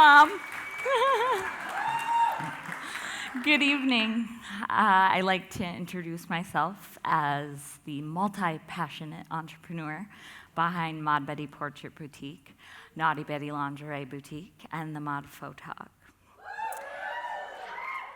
Mom. Good evening. I like to introduce myself as the multi-passionate entrepreneur behind Mod Betty Portrait Boutique, Naughty Betty Lingerie Boutique, and the Mod Photog.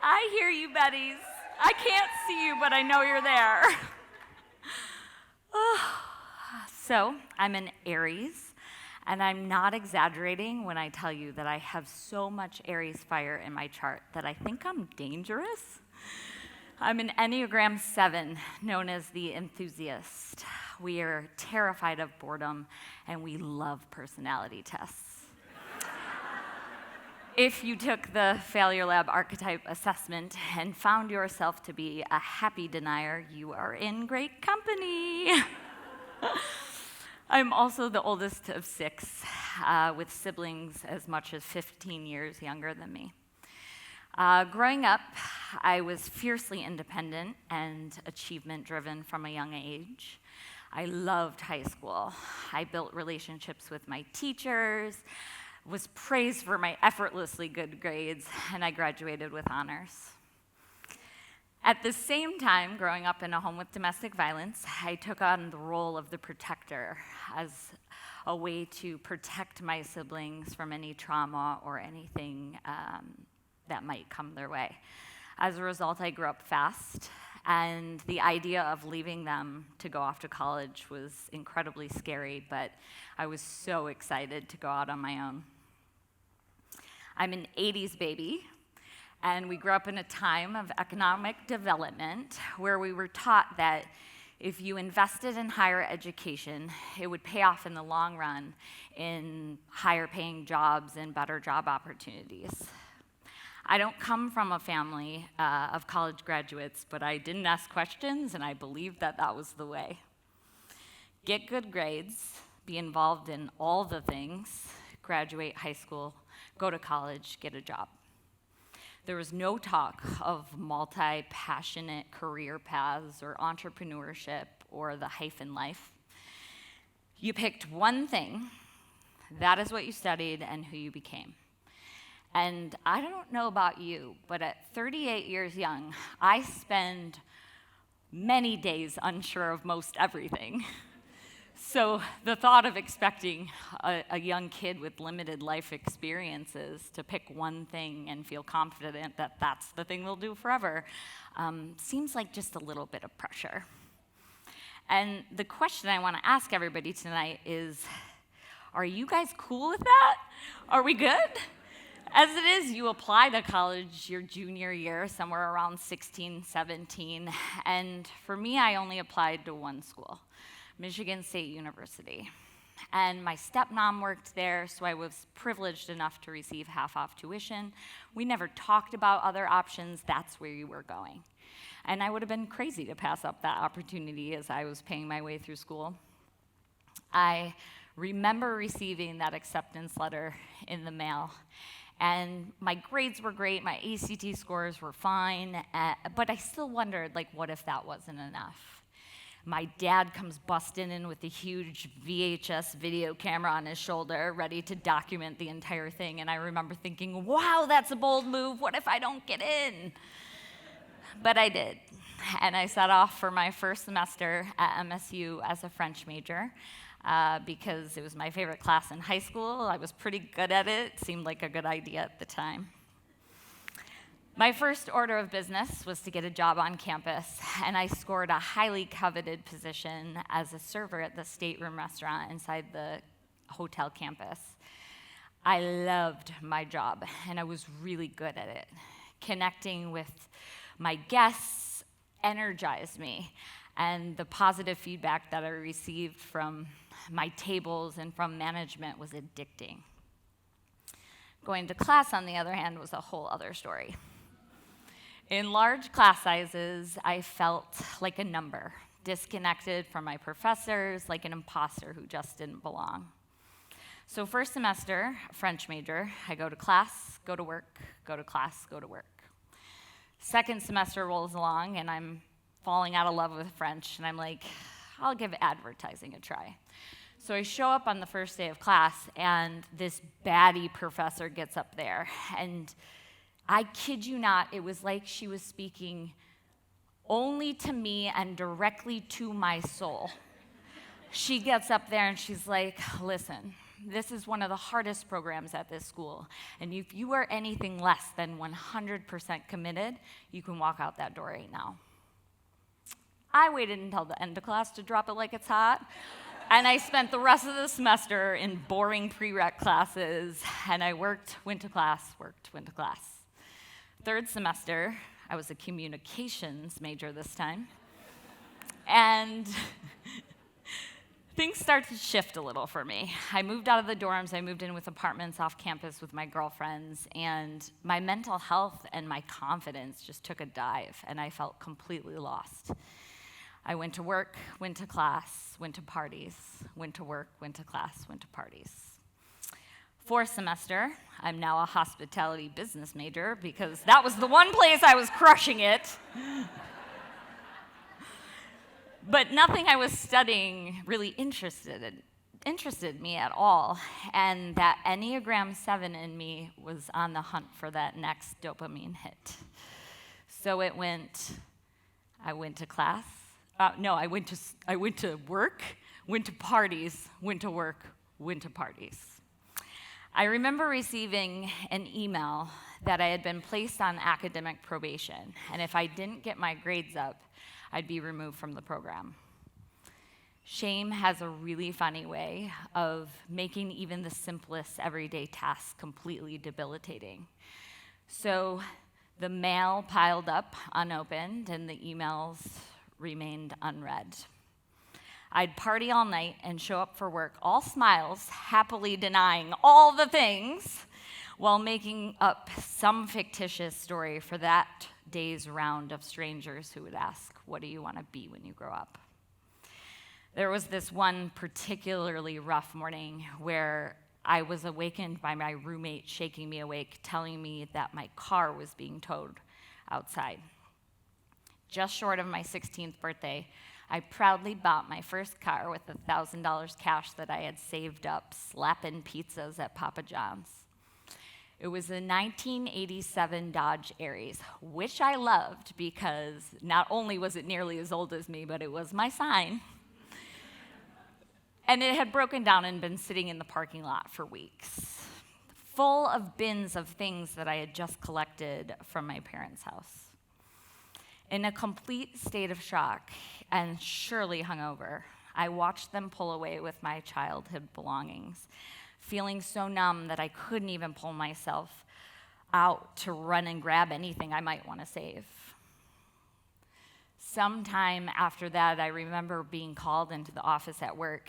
I hear you, Betties. I can't see you, but I know you're there. So, I'm an Aries, and I'm not exaggerating when I tell you that I have so much Aries fire in my chart that I think I'm dangerous. I'm an Enneagram 7, known as the enthusiast. We are terrified of boredom, and we love personality tests. If you took the Failure Lab archetype assessment and found yourself to be a happy denier, you are in great company. I'm also the oldest of 6, with siblings as much as 15 years younger than me. Growing up, I was fiercely independent and achievement-driven from a young age. I loved high school. I built relationships with my teachers, was praised for my effortlessly good grades, and I graduated with honors. At the same time, growing up in a home with domestic violence, I took on the role of the protector as a way to protect my siblings from any trauma or anything that might come their way. As a result, I grew up fast, and the idea of leaving them to go off to college was incredibly scary, but I was so excited to go out on my own. I'm an 80s baby, and we grew up in a time of economic development where we were taught that if you invested in higher education, it would pay off in the long run in higher paying jobs and better job opportunities. I don't come from a family of college graduates, but I didn't ask questions, and I believed that that was the way. Get good grades, be involved in all the things, graduate high school, go to college, get a job. There was no talk of multi-passionate career paths or entrepreneurship or the hyphen life. You picked one thing, that is what you studied and who you became. And I don't know about you, but at 38 years young, I spend many days unsure of most everything. So the thought of expecting a young kid with limited life experiences to pick one thing and feel confident that that's the thing they'll do forever seems like just a little bit of pressure. And the question I want to ask everybody tonight is, are you guys cool with that? Are we good? As it is, you apply to college your junior year, somewhere around 16, 17, and for me, I only applied to one school, Michigan State University. And my stepmom worked there, so I was privileged enough to receive half-off tuition. We never talked about other options, that's where you were going. And I would have been crazy to pass up that opportunity as I was paying my way through school. I remember receiving that acceptance letter in the mail, and my grades were great, my ACT scores were fine, but I still wondered, like, what if that wasn't enough? My dad comes busting in with a huge VHS video camera on his shoulder, ready to document the entire thing, and I remember thinking, wow, that's a bold move, what if I don't get in? But I did, and I set off for my first semester at MSU as a French major, because it was my favorite class in high school. I was pretty good at it. It seemed like a good idea at the time. My first order of business was to get a job on campus, and I scored a highly coveted position as a server at the stateroom restaurant inside the hotel campus. I loved my job, and I was really good at it. Connecting with my guests energized me, and the positive feedback that I received from my tables and from management was addicting. Going to class, on the other hand, was a whole other story. In large class sizes, I felt like a number, disconnected from my professors, like an imposter who just didn't belong. So first semester, French major, I go to class, go to work, go to class, go to work. Second semester rolls along, and I'm falling out of love with French, and I'm like, I'll give advertising a try. So I show up on the first day of class, and this baddie professor gets up there. And I kid you not, it was like she was speaking only to me and directly to my soul. She gets up there and she's like, listen, this is one of the hardest programs at this school. And if you are anything less than 100% committed, you can walk out that door right now. I waited until the end of class to drop it like it's hot. And I spent the rest of the semester in boring prereq classes, and I went to class. Third semester, I was a communications major this time, and things started to shift a little for me. I moved out of the dorms, I moved in with apartments off campus with my girlfriends, and my mental health and my confidence just took a dive, and I felt completely lost. I went to work, went to class, went to parties, went to work, went to class, went to parties. Fourth semester, I'm now a hospitality business major because that was the one place I was crushing it. But nothing I was studying really interested me at all, and that Enneagram 7 in me was on the hunt for that next dopamine hit. So I went to class. I went to work, went to parties, went to work, went to parties. I remember receiving an email that I had been placed on academic probation, and if I didn't get my grades up, I'd be removed from the program. Shame has a really funny way of making even the simplest everyday tasks completely debilitating. So the mail piled up unopened, and the emails remained unread. I'd party all night and show up for work, all smiles, happily denying all the things, while making up some fictitious story for that day's round of strangers who would ask, what do you want to be when you grow up? There was this one particularly rough morning where I was awakened by my roommate shaking me awake, telling me that my car was being towed outside. Just short of my 16th birthday, I proudly bought my first car with $1,000 cash that I had saved up, slapping pizzas at Papa John's. It was a 1987 Dodge Aries, which I loved because not only was it nearly as old as me, but it was my sign. And it had broken down and been sitting in the parking lot for weeks, full of bins of things that I had just collected from my parents' house. In a complete state of shock and surely hungover, I watched them pull away with my childhood belongings, feeling so numb that I couldn't even pull myself out to run and grab anything I might want to save. Sometime after that, I remember being called into the office at work,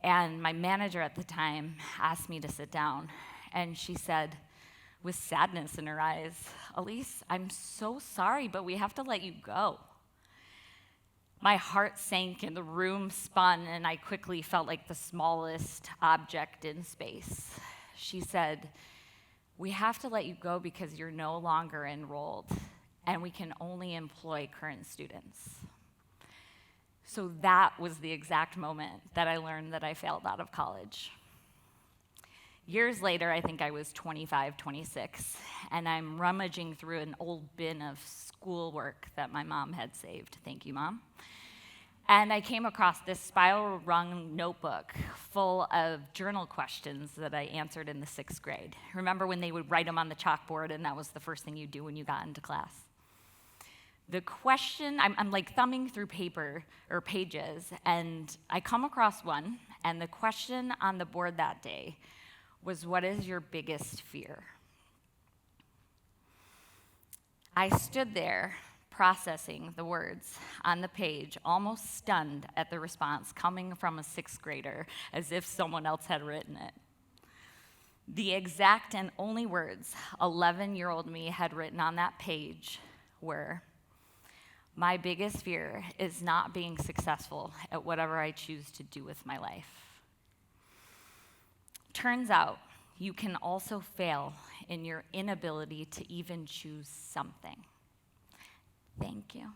and my manager at the time asked me to sit down, and she said, with sadness in her eyes, Elise, I'm so sorry, but we have to let you go. My heart sank and the room spun, and I quickly felt like the smallest object in space. She said, we have to let you go because you're no longer enrolled, and we can only employ current students. So that was the exact moment that I learned that I failed out of college. Years later, I think I was 25, 26, and I'm rummaging through an old bin of schoolwork that my mom had saved. Thank you, Mom. And I came across this spiral-rung notebook full of journal questions that I answered in the 6th grade. Remember when they would write them on the chalkboard, and that was the first thing you do when you got into class? The question, I'm like thumbing through paper or pages, and I come across one, and the question on the board that day was, what is your biggest fear? I stood there processing the words on the page, almost stunned at the response coming from a 6th grader, as if someone else had written it. The exact and only words 11-year-old me had written on that page were, my biggest fear is not being successful at whatever I choose to do with my life. Turns out, you can also fail in your inability to even choose something. Thank you.